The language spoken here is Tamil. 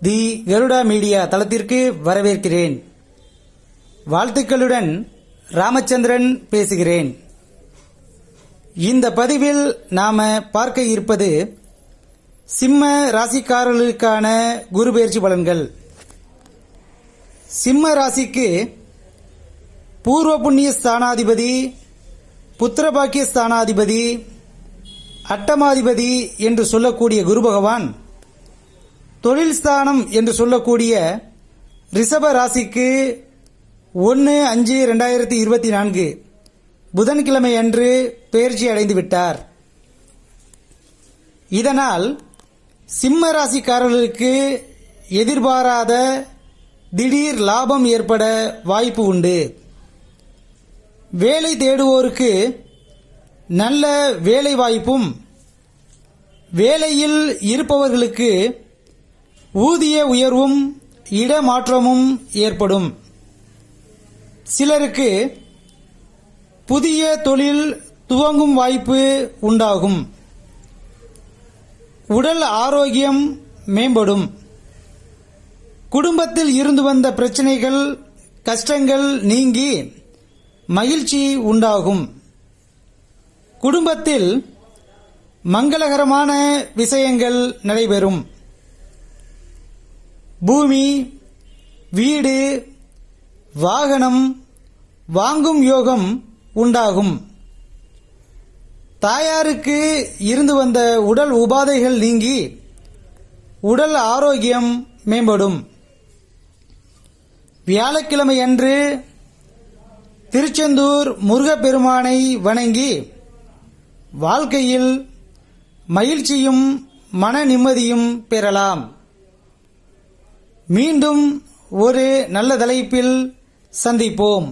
தி கருடா மீடியா தளத்திற்கு வரவேற்கிறேன். வாழ்த்துக்களுடன் ராமச்சந்திரன் பேசுகிறேன். இந்த பதிவில் நாம பார்க்க இருப்பது சிம்ம ராசிக்காரர்களுக்கான குரு பெயர்ச்சி பலன்கள். சிம்ம ராசிக்கு பூர்வ புண்ணிய ஸ்தானாதிபதி, புத்திரபாக்கிய ஸ்தானாதிபதி, அட்டமாதிபதி என்று சொல்லக்கூடிய குரு பகவான் தொழில் ஸ்தானம் என்று சொல்லக்கூடிய ரிஷப ராசிக்கு 1/5/2024 புதன்கிழமை அன்று பெயர்ச்சி அடைந்து விட்டார். இதனால் சிம்ம ராசிக்காரர்களுக்கு எதிர்பாராத திடீர் லாபம் ஏற்பட வாய்ப்பு உண்டு. வேலை தேடுவோருக்கு நல்ல வேலை வாய்ப்பும், வேலையில் இருப்பவர்களுக்கு ஊதிய உயர்வும் இடமாற்றமும் ஏற்படும். சிலருக்கு புதிய தொழில் துவங்கும் வாய்ப்பு உண்டாகும். உடல் ஆரோக்கியம் மேம்படும். குடும்பத்தில் இருந்து வந்த பிரச்சனைகள், கஷ்டங்கள் நீங்கி மகிழ்ச்சி உண்டாகும். குடும்பத்தில் மங்களகரமான விஷயங்கள் நடைபெறும். பூமி, வீடு, வாகனம் வாங்கும் யோகம் உண்டாகும். தாயாருக்கு இருந்து வந்த உடல் உபாதைகள் நீங்கி உடல் ஆரோக்கியம் மேம்படும். வியாழக்கிழமை அன்று திருச்செந்தூர் முருகப்பெருமானை வணங்கி வாழ்க்கையில் மகிழ்ச்சியும் மன நிம்மதியும் பெறலாம். மீண்டும் ஒரு நல்ல தலைப்பில் சந்திப்போம்.